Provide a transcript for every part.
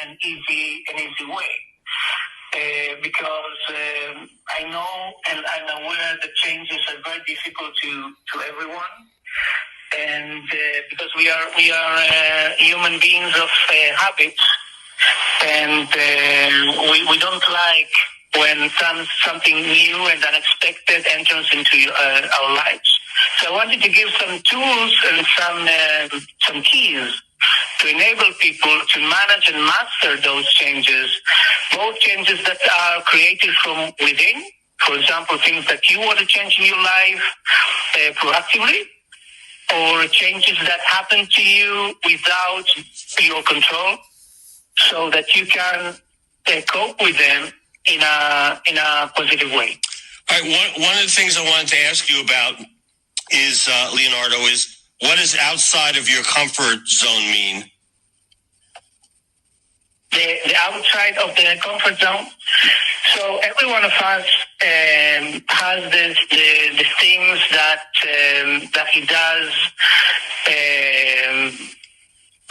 an easy way. Because I know and I'm aware that changes are very difficult to everyone, and because we are human beings of habits, and we don't like when something new and unexpected enters into our lives. So I wanted to give some tools and some keys to enable people to manage and master those changes, both changes that are created from within, for example, things that you want to change in your life proactively, or changes that happen to you without your control, so that you can cope with them in a positive way. All right. One of the things I wanted to ask you about is, Leonardo, is what does outside of your comfort zone mean? The outside of the comfort zone. So every one of us has the things that he does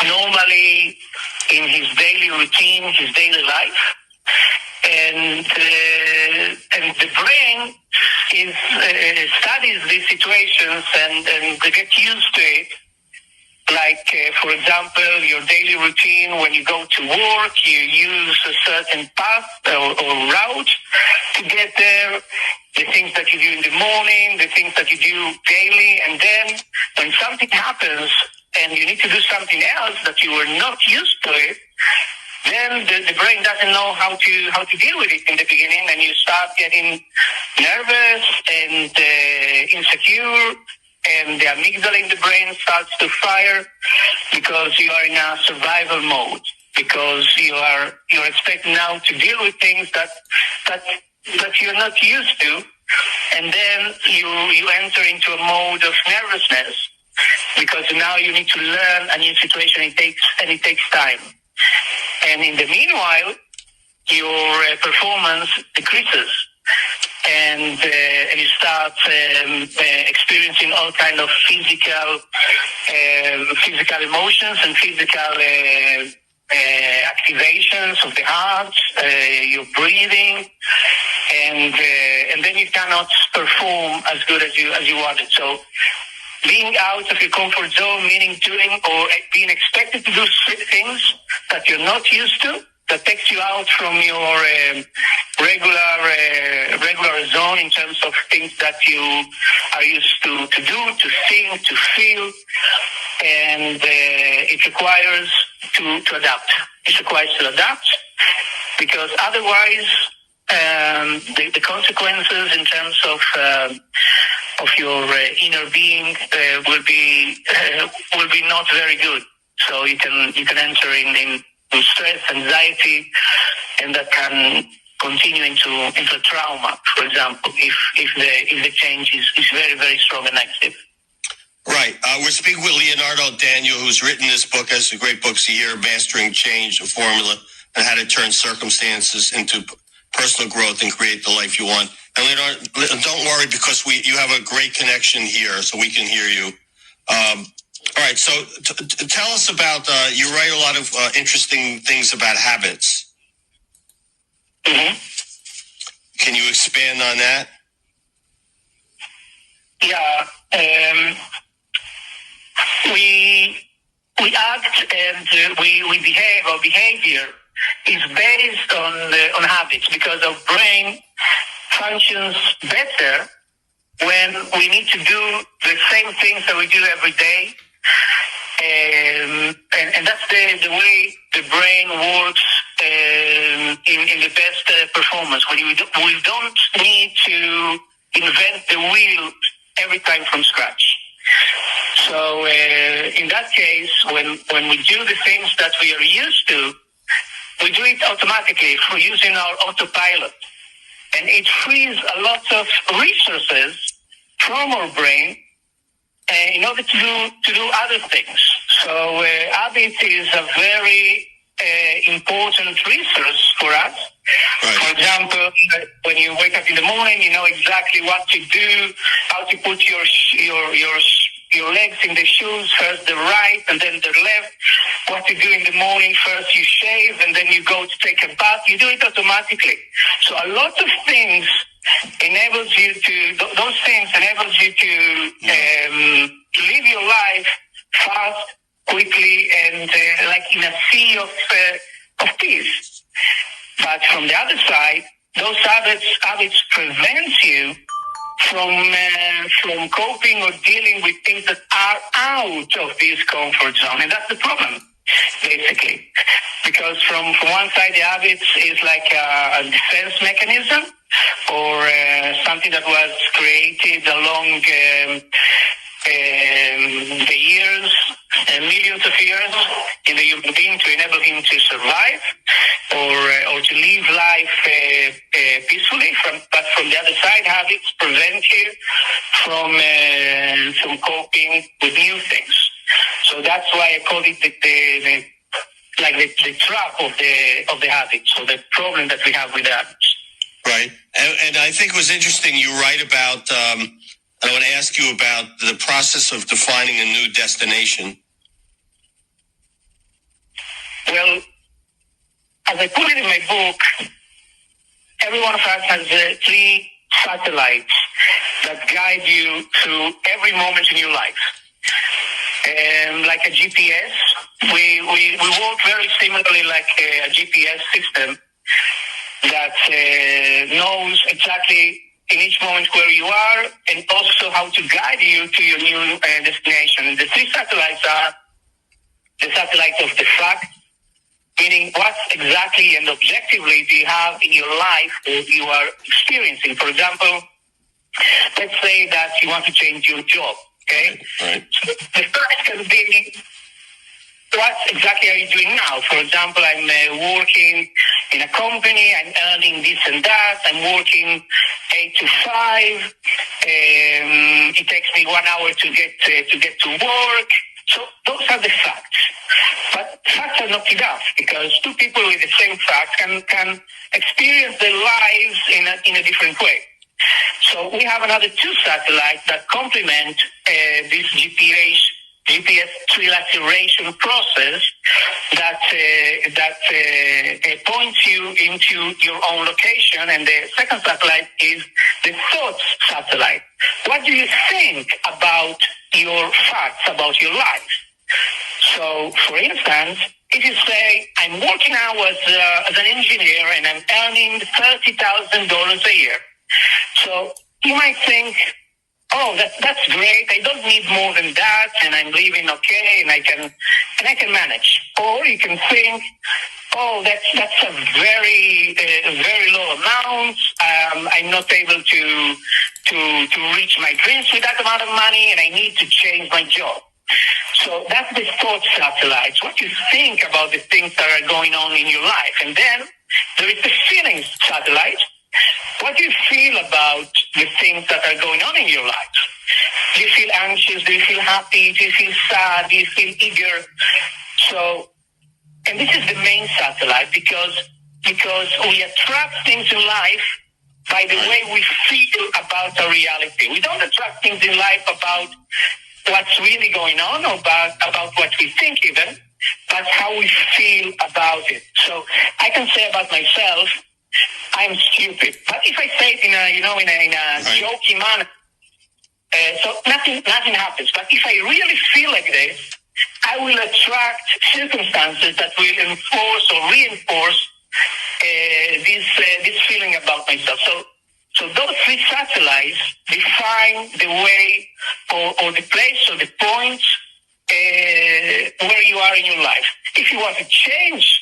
normally in his daily routine, his daily life, and the brain studies these situations and they get used to it. Like, for example, your daily routine, when you go to work, you use a certain path or route to get there, the things that you do in the morning, the things that you do daily, and then when something happens and you need to do something else that you were not used to it, then the brain doesn't know how to deal with it in the beginning, and you start getting nervous and insecure, and the amygdala in the brain starts to fire because you are in a survival mode, because you're expecting now to deal with things that you're not used to, and then you enter into a mode of nervousness because now you need to learn a new situation. It takes time. And in the meanwhile, your performance decreases, and you start experiencing all kind of physical emotions and physical activations of the heart, your breathing, and then you cannot perform as good as you wanted. So being out of your comfort zone, meaning doing or being expected to do things that you're not used to, that takes you out from your regular zone in terms of things that you are used to do, to think, to feel, and it requires to adapt. It requires to adapt because otherwise the consequences in terms of your inner being will be not very good. So you can enter in stress, anxiety, and that can continue into trauma. For example, if the change is very, very strong and active. Right. We're speaking with Leonardo Daniel, who's written this book, has some great books here, Mastering Change, a Formula, and How to Turn Circumstances into Personal Growth and Create the Life You Want. And Leonardo, don't worry because you have a great connection here, so we can hear you. All right, so tell us about, you write a lot of interesting things about habits. Mm-hmm. Can you expand on that? Yeah. We act and we behave. Our behavior is based on habits because our brain functions better when we need to do the same things that we do every day. And that's the way the brain works in the best performance. When we don't need to invent the wheel every time from scratch. So in that case, when we do the things that we are used to, we do it automatically for using our autopilot. And it frees a lot of resources from our brain in order to do other things. So habit is a very important resource for us. Right. For example, when you wake up in the morning, you know exactly what to do, how to put your your legs in the shoes, first the right and then the left. What you do in the morning, first you shave and then you go to take a bath. You do it automatically. So a lot of things enables you to live your life fast, quickly, and like in a sea of peace. But from the other side, those habits prevent you from coping or dealing with things that are out of this comfort zone, and that's the problem, basically. Because from one side, the habits is like a defense mechanism, or something that was created along the years, millions of years in the human being to enable him to survive or to live life peacefully. But from the other side, habits prevent you from coping with new things. So that's why I call it the trap of the habits, or the problem that we have with the habits. Right. And I think it was interesting you write about, I want to ask you about the process of defining a new destination. Well, as I put it in my book, every one of us has 3 satellites that guide you through every moment in your life. Like a GPS, we work very similarly like a GPS system that knows exactly in each moment where you are, and also how to guide you to your new destination. The 3 satellites are the satellite of the fact, meaning what exactly and objectively do you have in your life that you are experiencing. For example, let's say that you want to change your job, okay? Right. So the fact can be, what exactly are you doing now? For example, I'm working in a company, I'm earning this and that, I'm working 8 to 5, it takes me 1 hour to get to work. So those are the facts. But facts are not enough, because 2 people with the same facts can experience their lives in a different way. So we have another 2 satellites that complement this GPS trilateration process that points you into your own location. And the second satellite is the thoughts satellite. What do you think about your facts, about your life? So, for instance, if you say, I'm working now as an engineer and I'm earning $30,000 a year. So you might think, oh, that's great. I don't need more than that, and I'm living okay, and I can manage. Or you can think, oh, that's a very low amount. I'm not able to reach my dreams with that amount of money, and I need to change my job. So that's the thought satellites, what you think about the things that are going on in your life. And then there is the feelings satellite. What do you feel about the things that are going on in your life? Do you feel anxious? Do you feel happy? Do you feel sad? Do you feel eager? So, and this is the main satellite because we attract things in life by the way we feel about our reality. We don't attract things in life about what's really going on, or about what we think even, but how we feel about it. So I can say about myself, I'm stupid. But if I say it in a jokey manner, so nothing happens. But if I really feel like this, I will attract circumstances that will enforce or reinforce this feeling about myself. So those 3 satellites define the way or the place or the points where you are in your life. If you want to change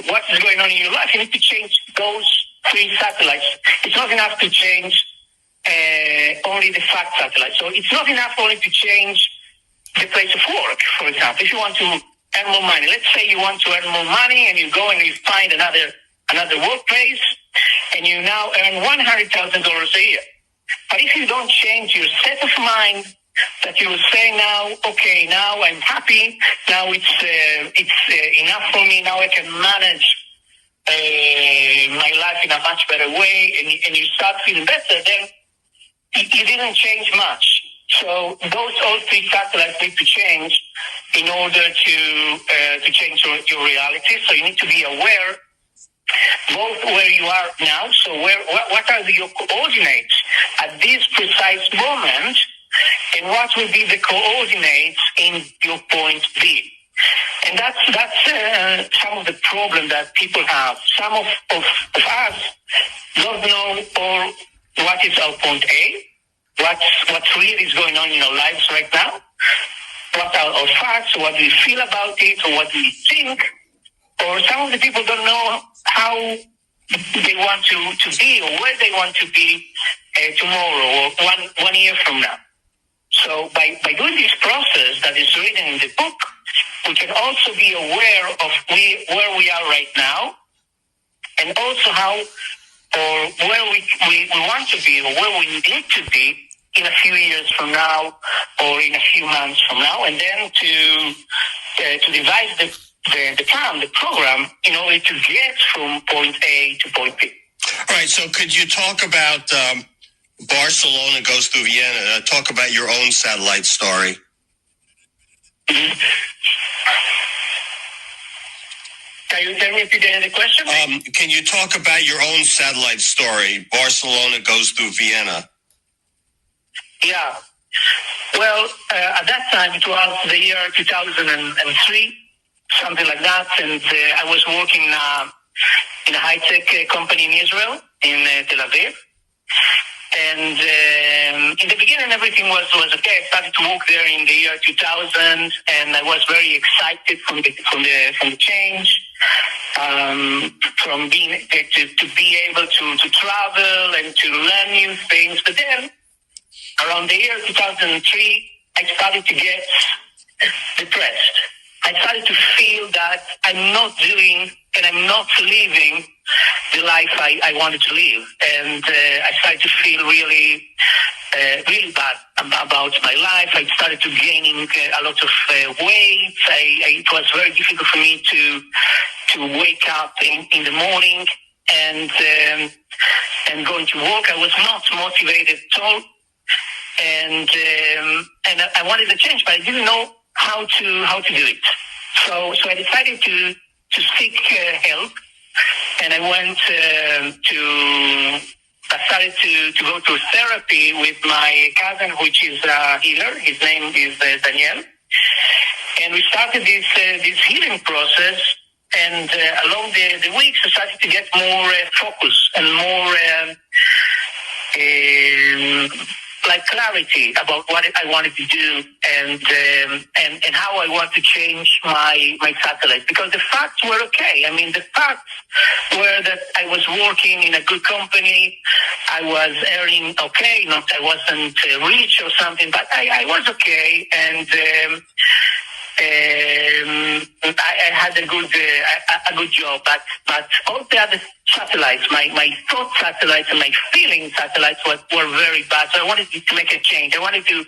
what is going on in your life, you need to change those 3 satellites. It's not enough to change only the fact satellite. So it's not enough only to change the place of work, for example. If you want to earn more money, let's say you want to earn more money and you go and you find another workplace and you now earn $100,000 a year. But if you don't change your set of mind, that you will say now, okay, now I'm happy, now it's enough for me, now I can manage my life in a much better way, and you start feeling better, then you didn't change much. So those all three satellites need to change in order to change your reality. So you need to be aware both where you are now, so what are your coordinates at this precise moment, and what will be the coordinates in your point B. And that's some of the problem that people have. Some of us don't know or what is our point A, what really is going on in our lives right now, what are our facts, what do we feel about it, or what do we think, or some of the people don't know how they want to be or where they want to be tomorrow or one year from now. So by doing this process that is written in the book, we can also be aware of where we are right now, and also how or where we want to be or where we need to be in a few years from now or in a few months from now, and then to devise the plan, the program, in order to get from point A to point B. All right, so could you talk about Barcelona goes through Vienna? Talk about your own satellite story. Mm-hmm. Can you repeat the question? Can you talk about your own satellite story? Barcelona goes through Vienna. Yeah. Well, at that time, it was the year 2003, something like that, and I was working in a high-tech company in Israel, in Tel Aviv. And in the beginning, everything was okay. I started to work there in the year 2000, and I was very excited from the change, from being to be able to travel and to learn new things. But then, around the year 2003, I started to get depressed. I started to feel that I'm not doing and I'm not living the life I wanted to live. And I started to feel really bad about my life. I started to gaining a lot of weight. It was very difficult for me to wake up in the morning and going to work. I was not motivated at all. And I wanted to change, but I didn't know how to do it. So I decided to seek help, and I went I started to go to therapy with my cousin, which is a healer. His name is Daniel, and we started this healing process. And along the weeks, I started to get more focus and more like clarity about what I wanted to do and how I want to change my satellite, because the facts were okay. I mean, the facts were that I was working in a good company, I was earning okay, I wasn't rich or something, but I was okay, and I had a good job, but all the other satellites, my thought satellites and my feeling satellites were very bad. So I wanted to make a change. I wanted to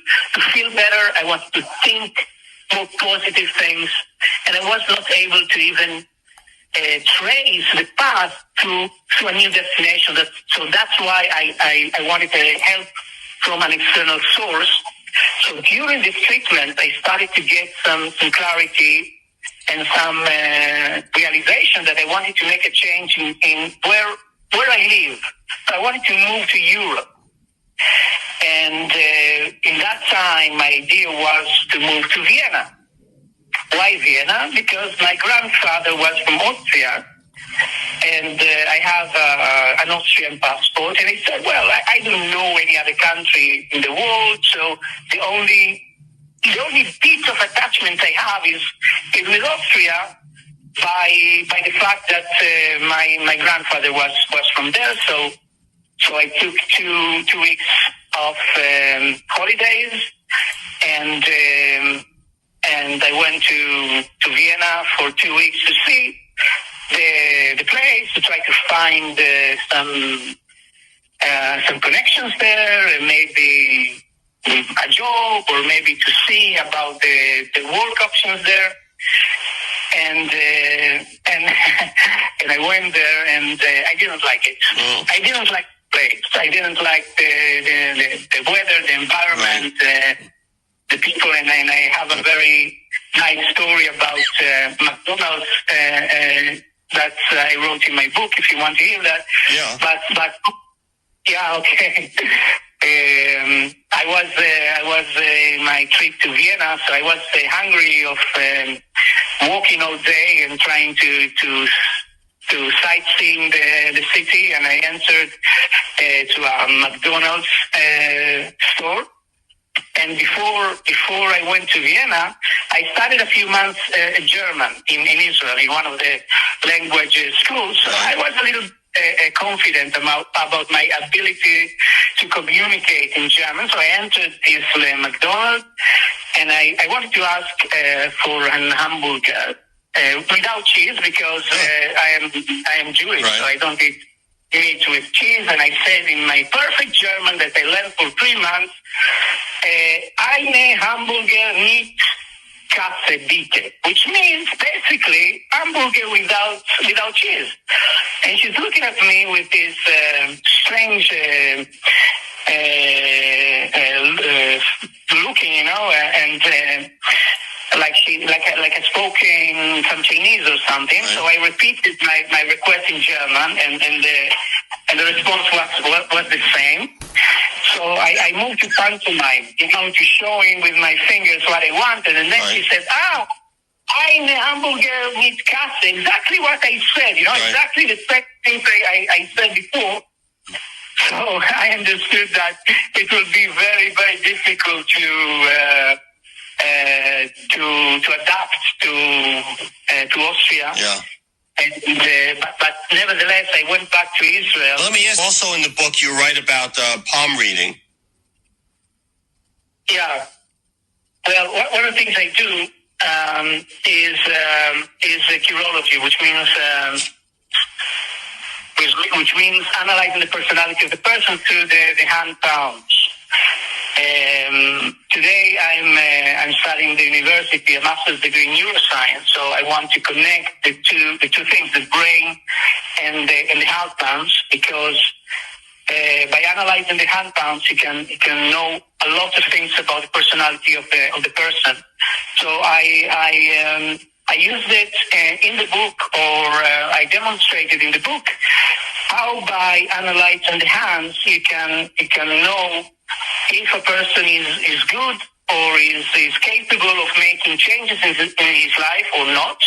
feel better. I wanted to think more positive things, and I was not able to even trace the path to a new destination. So that's why I wanted help from an external source. So during this treatment, I started to get some clarity and some realization that I wanted to make a change in where I live. So I wanted to move to Europe. And in that time, my idea was to move to Vienna. Why Vienna? Because my grandfather was from Austria, and I have an Austrian passport. And he said, well, I don't know any other country in the world, so the only piece of attachment I have is with Austria by the fact that my grandfather was from there. So I took two weeks of holidays, and I went to Vienna for 2 weeks to see the place, to try to find some connections there, and maybe a job, or maybe to see about the work options there. And I went there, and I didn't like it. I didn't like the place. I didn't like the weather, the environment, the people, and I have a very nice story about McDonald's that I wrote in my book, if you want to hear that. Yeah. But yeah, okay. I was my trip to Vienna, so I was hungry of walking all day and trying to sightseeing the city, and I entered to a McDonald's store. And before I went to Vienna, I studied a few months German in Israel, in one of the language schools. So I was a little confident about my ability to communicate in German. So I entered this McDonald's, and I wanted to ask for an hamburger without cheese, because I am Jewish, so I don't eat meat with cheese. And I said in my perfect German that I learned for 3 months, eine Hamburger nicht Kasse bitte, which means basically hamburger without cheese. And she's looking at me with this strange looking, and like I spoke in some Chinese or something. So I repeated my request in German, and the response was the same. So I moved to pantomime, to showing with my fingers what I wanted, and then she said, eine Hamburger mit Kasse, exactly what I said, exactly the same things I said before. So I understood that it will be very, very difficult to adapt to Austria. Yeah. But nevertheless, I went back to Israel. Let me ask, also in the book you write about palm reading. Yeah. Well, one of the things I do is curology, which means analyzing the personality of the person through the hand palms. Today I'm studying the university, a master's degree in neuroscience, so I want to connect the two things, the brain and the hand palms, because by analyzing the hand palms, you can know a lot of things about the personality of the person. So I used it in the book, or I demonstrated in the book how by analyzing the hands you can know if a person is good or is capable of making changes in his life or not,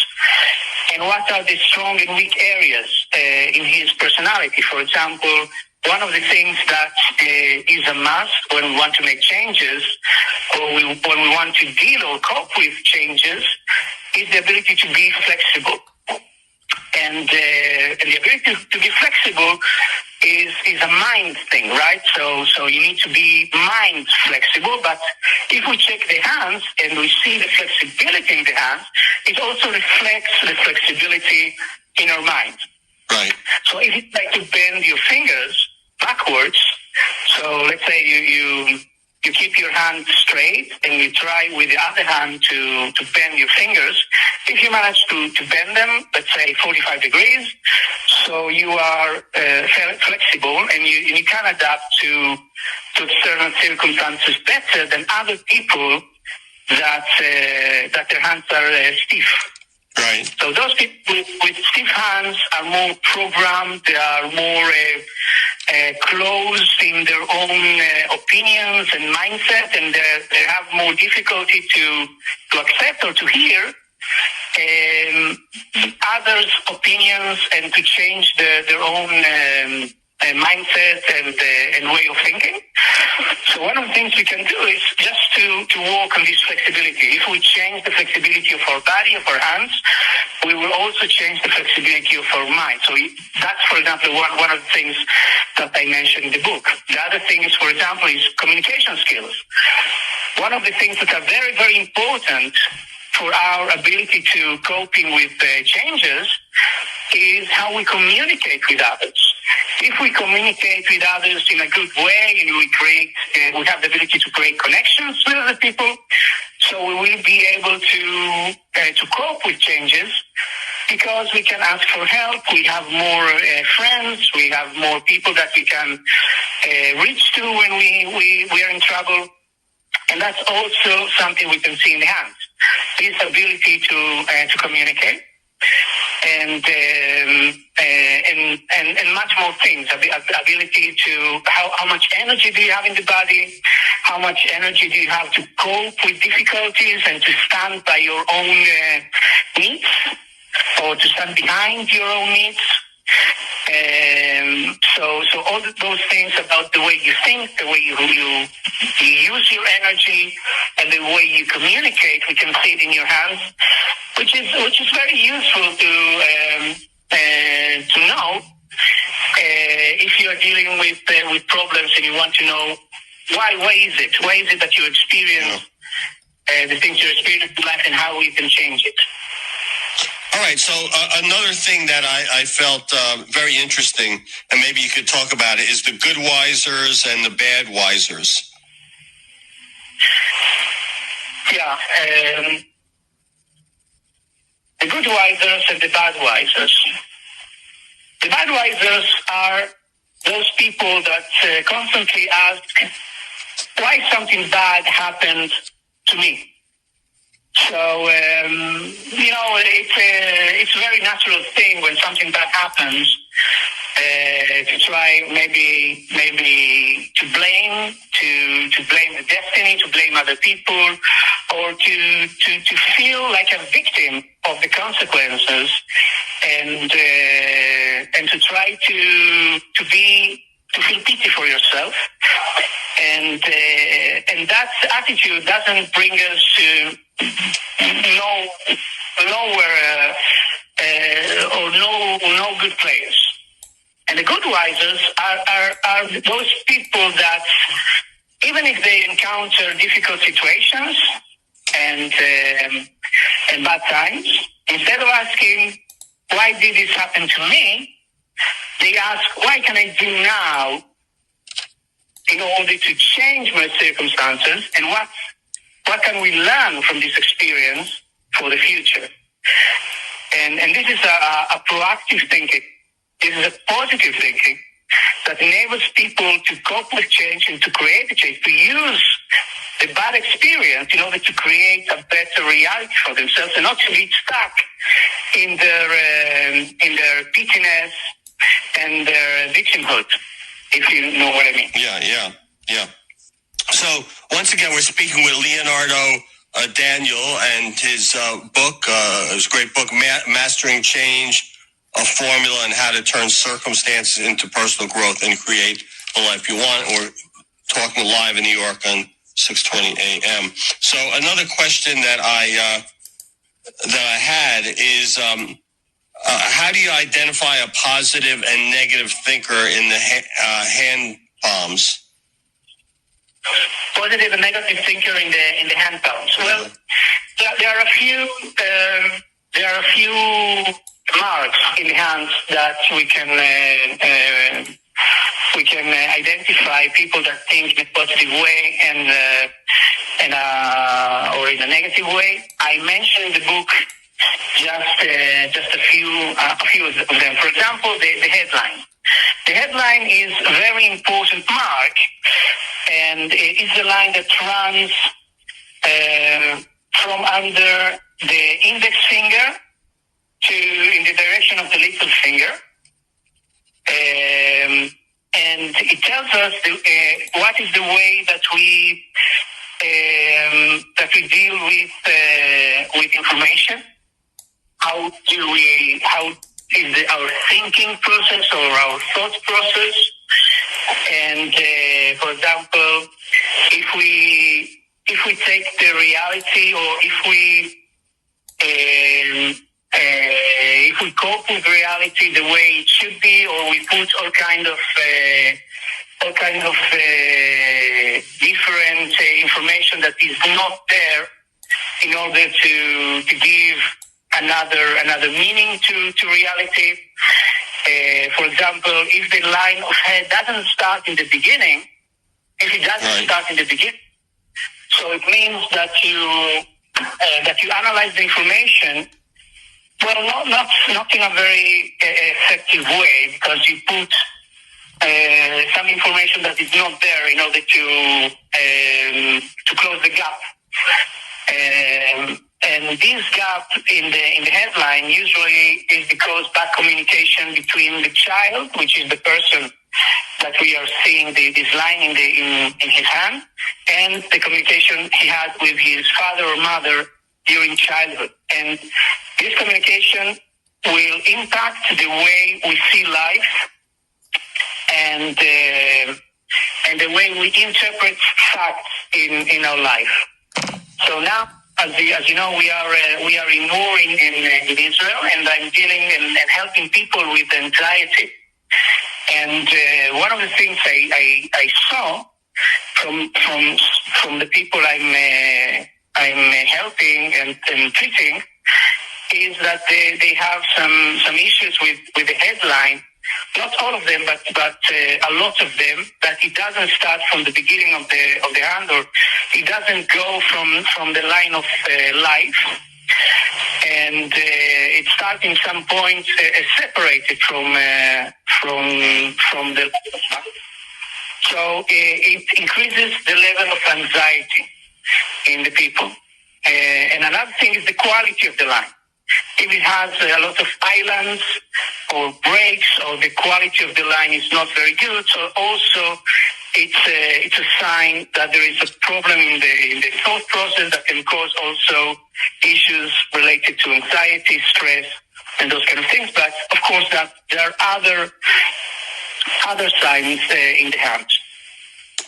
and what are the strong and weak areas in his personality. For example, one of the things that is a must when we want to make changes, or when we want to deal or cope with changes, is the ability to be flexible. And the ability to be flexible is a mind thing, right? So you need to be mind flexible, but if we check the hands and we see the flexibility in the hands, it also reflects the flexibility in our mind. Right. So if you like to bend your fingers backwards, so let's say you keep your hand straight and you try with the other hand to bend your fingers. If you manage to bend them, let's say 45 degrees, so you are flexible and you can adapt to external circumstances better than other people that their hands are stiff. Right. So those people with stiff hands are more programmed, they are more closed in their own opinions and mindset, and they have more difficulty to accept or to hear others' opinions and to change their own mindset and way of thinking. So one of the things we can do is just to work on this flexibility. If we change the flexibility of our body, of our hands, we will also change the flexibility of our mind. So that's, for example, one of the things that I mentioned in the book. The other thing is, for example, is communication skills. One of the things that are very, very important for our ability to coping with changes is how we communicate with others. If we communicate with others in a good way and we have the ability to create connections with other people, so we will be able to cope with changes because we can ask for help. We have more friends. We have more people that we can reach to when we are in trouble. And that's also something we can see in the hands. This ability to communicate and much more things. Ability to how much energy do you have in the body? How much energy do you have to cope with difficulties and to stand by your own needs, or to stand behind your own needs? So all those things about the way you think, the way you use your energy, and the way you communicate, we can see it in your hands, which is very useful to know if you are dealing with problems and you want to know why is it that you experience the things you experience in life and how you can change it. All right, so another thing that I felt very interesting, and maybe you could talk about it, is the good wisers and the bad wisers. Yeah, the good wisers and the bad wisers. The bad wisers are those people that constantly ask, why something bad happened to me? So, it's a very natural thing when something bad happens to try maybe to blame the destiny, to blame other people, or to feel like a victim of the consequences, and to try to feel pity for yourself. And that attitude doesn't bring us to nowhere or no good place. And the good wisers are those people that, even if they encounter difficult situations and bad times, instead of asking, why did this happen to me, they ask, what can I do now in order to change my circumstances, and what can we learn from this experience for the future? And this is a proactive thinking. This is a positive thinking that enables people to cope with change and to create a change, to use the bad experience in order to create a better reality for themselves, and not to be stuck in their pittiness and their victimhood, if you know what I mean. Yeah. So once again, we're speaking with Leonardo Daniel and his book, his great book, Mastering Change, a Formula on How to Turn Circumstances into Personal Growth and Create the Life You Want. We're talking live in New York on 6:20 a.m. So another question that I had is, how do you identify a positive and negative thinker in the hand palms? Positive and negative thinker in the hand palms. Well, there are a few marks in the hands that we can identify people that think in a positive way and or in a negative way. I mentioned in the book just a few of them. For example, the headline. The headline is a very important mark, and it's the line that runs from under the index finger in the direction of the little finger, and it tells us what is the way that we deal with information. How is our thinking process or our thought process? And for example, if we take the reality, or if we cope with reality the way it should be, or we put all kind of different information that is not there in order to give another meaning to reality. For example, if the line of head doesn't start in the beginning, start in the beginning, so it means that you analyze the information Well, not in a very effective way, because you put some information that is not there in order to close the gap. And this gap in the headline usually is because bad communication between the child, which is the person that we are seeing this line in his hand, and the communication he had with his father or mother during childhood. And this communication will impact the way we see life and the way we interpret facts in our life. So now, as you know, we are in war in Israel, and I'm dealing and helping people with anxiety. And one of the things I saw from the people I'm helping and treating is that they have some issues with the headline. Not all of them, but a lot of them. That it doesn't start from the beginning of the hand, or it doesn't go from the line of life, and it starts in some point separated from the life. So it increases the level of anxiety in the people. And another thing is the quality of the line. If it has a lot of islands or breaks, or the quality of the line is not very good, so also it's a sign that there is a problem in the thought process that can cause also issues related to anxiety, stress, and those kind of things. But of course, that there are other signs in the hand.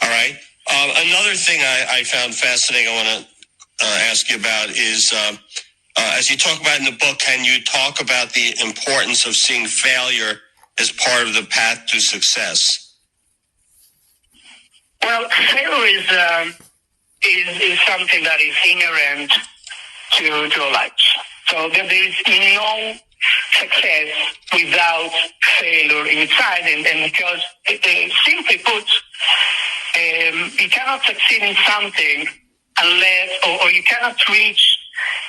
All right. Another thing I found fascinating, I want to ask you about is, as you talk about in the book, can you talk about the importance of seeing failure as part of the path to success? Well, failure is something that is inherent to our lives. So there is no success without failure inside, and because simply put, you cannot succeed in something unless, or you cannot reach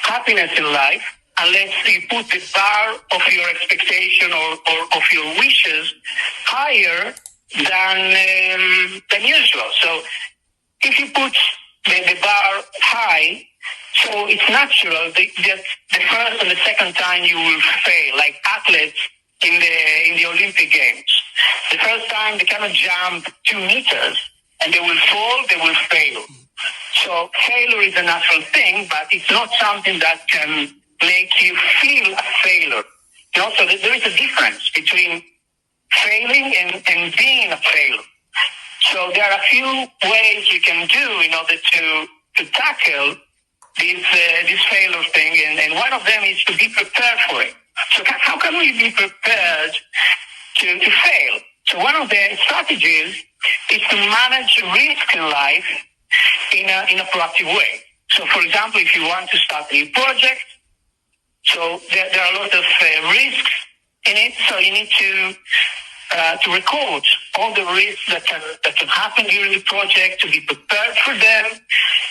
happiness in life unless you put the bar of your expectation or of your wishes higher than usual. So if you put the bar high, so it's natural that the first and the second time you will fail, like athletes in the Olympic Games. The first time they cannot jump 2 meters, and they will fall, they will fail. So failure is a natural thing, but it's not something that can make you feel a failure. You know, so there is a difference between failing and being a failure. So there are a few ways you can do in order to tackle this failure thing, and one of them is to be prepared for it. So how can we be prepared to fail? So one of the strategies is to manage risk in life in a proactive way. So for example, if you want to start a new project, so there are a lot of risks in it, so you need to record all the risks that can happen during the project, to be prepared for them,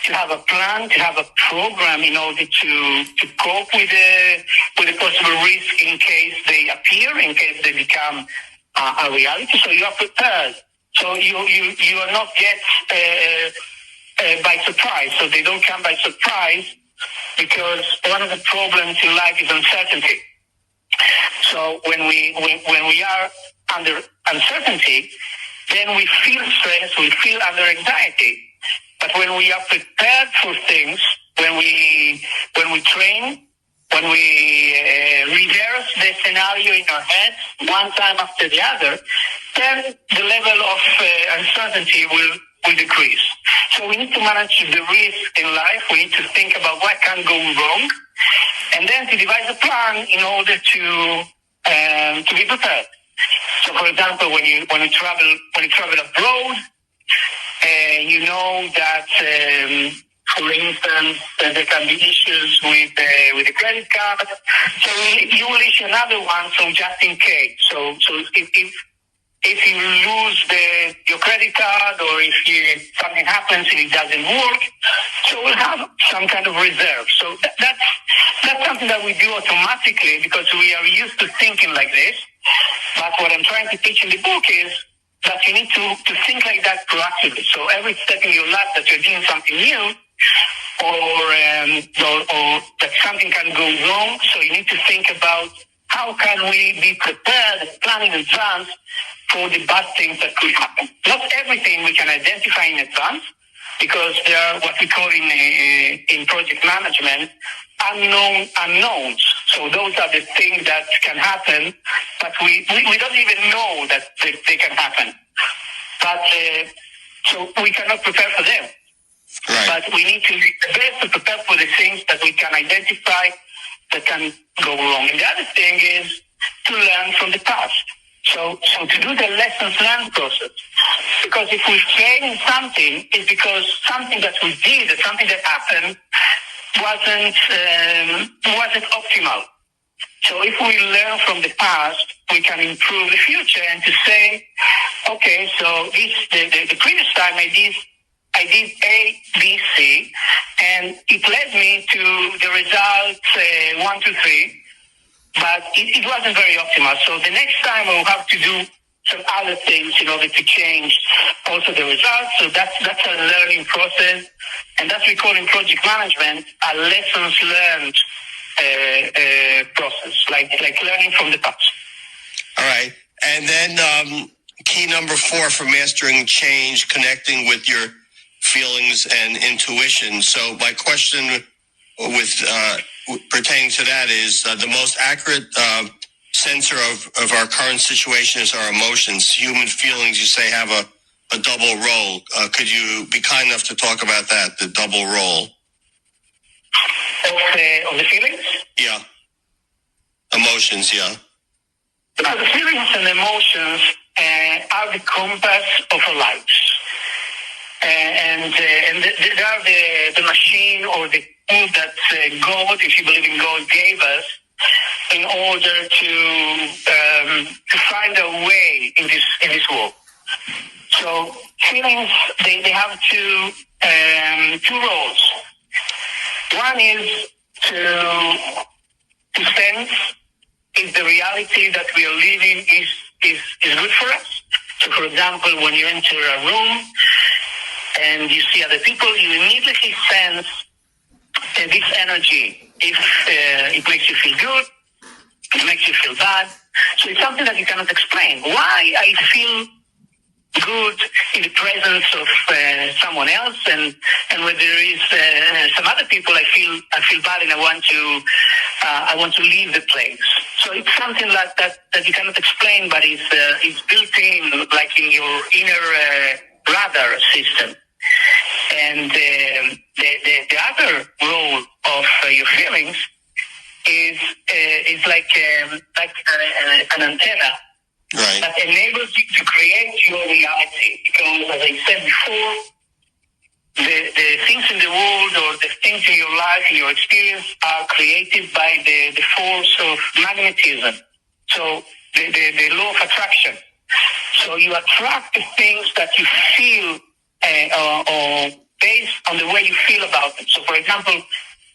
to have a plan, to have a program in order to cope with the possible risk in case they appear, in case they become a reality. So you are prepared. So you are not yet by surprise. So they don't come by surprise, because one of the problems in life is uncertainty. So when we are under uncertainty, then we feel stress, we feel under anxiety. But when we are prepared for things, when we train, when we reverse the scenario in our heads one time after the other, then the level of uncertainty will decrease. So we need to manage the risk in life. We need to think about what can go wrong, and then to devise a plan in order to be prepared. So, for example, when you travel abroad, you know that, for instance, there can be issues with the credit card. So you will issue another one, so just in case. So if if you lose your credit card, or if something happens and it doesn't work, so we'll have some kind of reserve. So that's something that we do automatically because we are used to thinking like this. But what I'm trying to teach in the book is that you need to think like that proactively. So every step in your life that you're doing something new, or that something can go wrong, so you need to think about how can we be prepared and plan in advance for the bad things that could happen. Not everything we can identify in advance, because there are what we call in project management unknown unknowns. So those are the things that can happen, but we don't even know that they can happen. But so we cannot prepare for them. Right. But we need to be the best to prepare for the things that we can identify that can go wrong. And the other thing is to learn from the past. So to do the lessons learned process. Because if we fail in something, it's because something that we did, or something that happened, wasn't optimal. So if we learn from the past, we can improve the future and to say, okay, so the previous time I did A, B, C, and it led me to the result 1, 2, 3, but it wasn't very optimal. So the next time we'll have to do some other things in order to change also the results. So that's a learning process, and that's we call in project management a lessons learned process, like learning from the past. All right. And then key number 4 for mastering change, connecting with your feelings and intuition. So my question with pertaining to that is the most accurate sensor of our current situation is our emotions. Human feelings, you say, have a double role. Could you be kind enough to talk about that, the double role? Of the feelings? Yeah. Emotions, yeah. The feelings and emotions are the compass of our lives. And they are the machine or the tool that God, if you believe in God, gave us in order to find a way in this world. So feelings, they have two roles. One is to sense if the reality that we are living is good for us. So, for example, when you enter a room and you see other people, you immediately sense this energy. If it makes you feel good, it makes you feel bad. So it's something that you cannot explain. Why I feel good in the presence of someone else, and when there is some other people, I feel bad, and I want to leave the place. So it's something like that you cannot explain, but it's built in, like in your inner radar system. And the other role of your feelings is like an antenna. Right. That enables you to create your reality. Because, as I said before, the things in the world or the things in your life, in your experience, are created by the force of magnetism. So the law of attraction. So you attract the things that you feel or based on the way you feel about them. So, for example,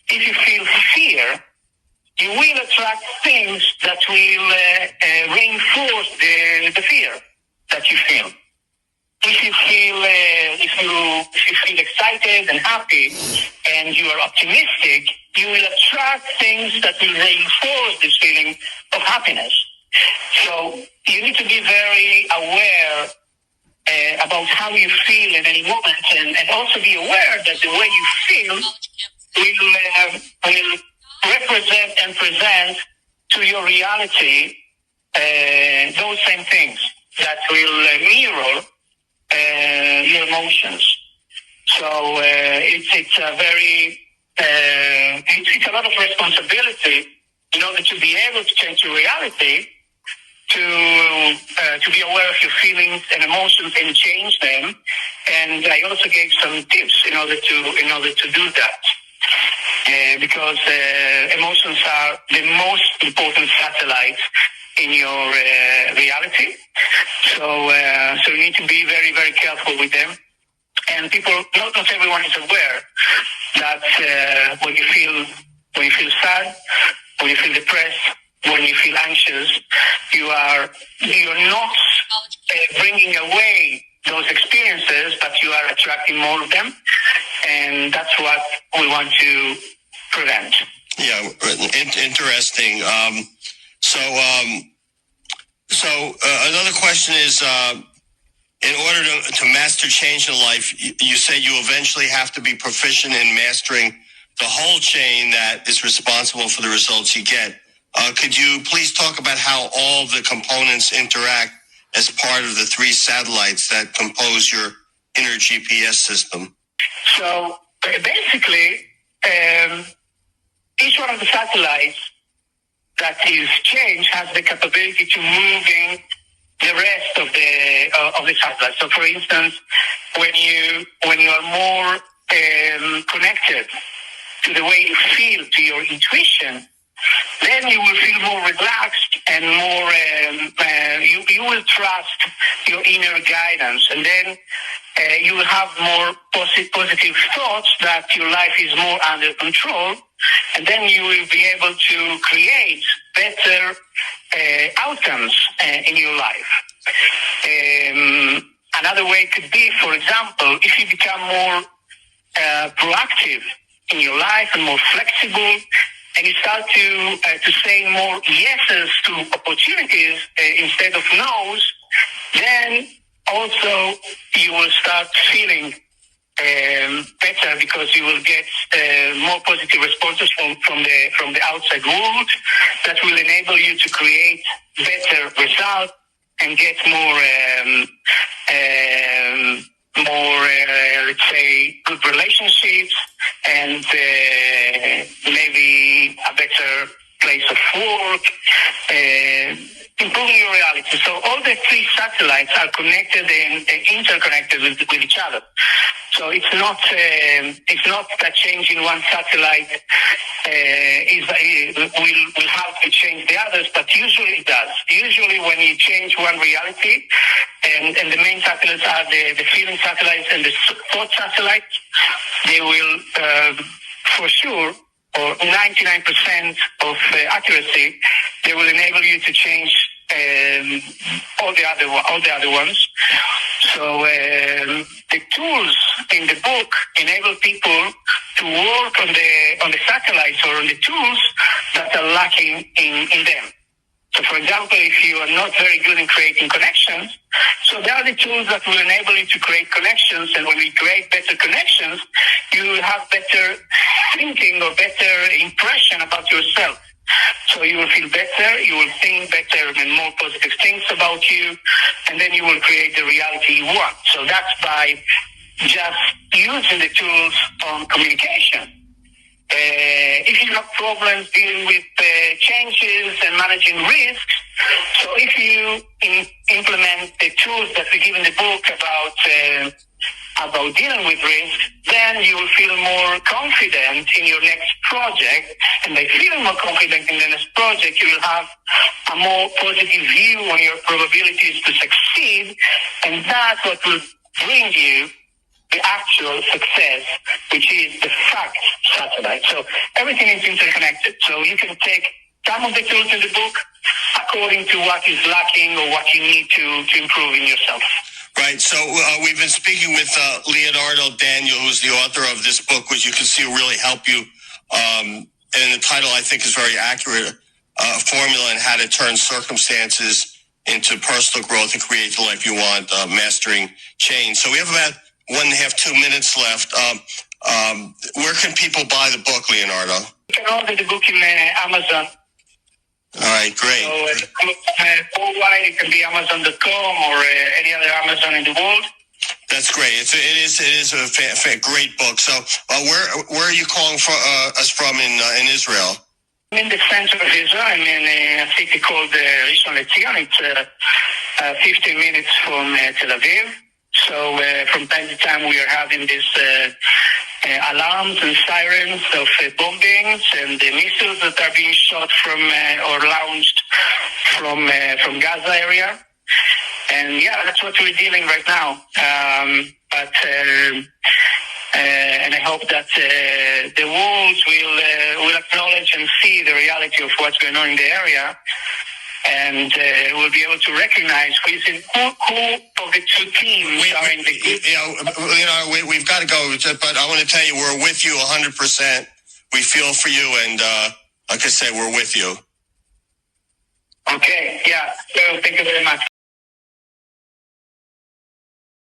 if you feel fear, you will attract things that will reinforce the fear that you feel. If you feel excited and happy and you are optimistic, you will attract things that will reinforce this feeling of happiness. So you need to be very aware about how you feel in any moment, and also be aware that the way you feel will represent and present to your reality those same things that will mirror your emotions. So it's a very it's a lot of responsibility in order to be able to change your reality, to be aware of your feelings and emotions and change them. And I also gave some tips in order to do that. Because emotions are the most important satellites in your reality. So you need to be very, very careful with them. And not everyone is aware that when you feel sad, when you feel depressed, when you feel anxious, you're not bringing away those experiences, but you are attracting more of them, and that's what we want to prevent. Yeah, interesting. So another question is, in order to master change in life, you say you eventually have to be proficient in mastering the whole chain that is responsible for the results you get. Could you please talk about how all the components interact as part of the 3 satellites that compose your inner GPS system? So basically, each one of the satellites that is changed has the capability to move in the rest of the satellites. So, for instance, when you are more connected to the way you feel, to your intuition, then you will feel more relaxed and more, you will trust your inner guidance. And then you will have more positive thoughts that your life is more under control. And then you will be able to create better outcomes in your life. Another way could be, for example, if you become more proactive in your life and more flexible, and you start to say more yeses to opportunities instead of no's, then also you will start feeling better, because you will get more positive responses from the outside world that will enable you to create better results and get more let's say, good relationships, and maybe a better place of work, improving your reality. So all the 3 satellites are connected and interconnected with each other. So it's not that changing one satellite will have to change the others, but usually it does. Usually when you change one reality, and the main satellites are the feeling satellites and the thought satellites, they will for sure, or 99% of accuracy, they will enable you to change all the other ones. So the tools in the book enable people to work on the satellites or on the tools that are lacking in them. So, for example, if you are not very good in creating connections, so there are the tools that will enable you to create connections, and when you create better connections, you will have better thinking or better impression about yourself. So you will feel better, you will think better and more positive things about you, and then you will create the reality you want. So that's by just using the tools on communication. If you have problems dealing with changes and managing risks, so if you implement the tools that we give in the book about dealing with risk, then you will feel more confident in your next project. And by feeling more confident in the next project, you will have a more positive view on your probabilities to succeed. And that's what will bring you the actual success, which is the fact satellite. So everything is interconnected. So you can take some of the tools in the book according to what is lacking or what you need to improve in yourself. Right. So we've been speaking with Leonardo Daniel, who's the author of this book, which you can see will really help you. And the title, I think, is very accurate. Formula on how to turn circumstances into personal growth and create the life you want, mastering change. So we have about 1.5, 2 minutes left. Where can people buy the book, Leonardo? You can order the book in Amazon. All right, great. So worldwide, it can be Amazon.com or any other Amazon in the world. That's great. It is a great book. So where are you calling us from in Israel? I'm in the center of Israel. I'm in a city called Rayon. It's 15 minutes from Tel Aviv. So from time to time we are having these alarms and sirens of bombings and the missiles that are being shot from or launched from Gaza area. And yeah, that's what we're dealing right now. And I hope that the world will acknowledge and see the reality of what's going on in the area, and we'll be able to recognize who of the two teams are in the group. We've got to go, but I want to tell you, we're with you 100%. We feel for you, and like I say, we're with you. Okay, yeah. So thank you very much.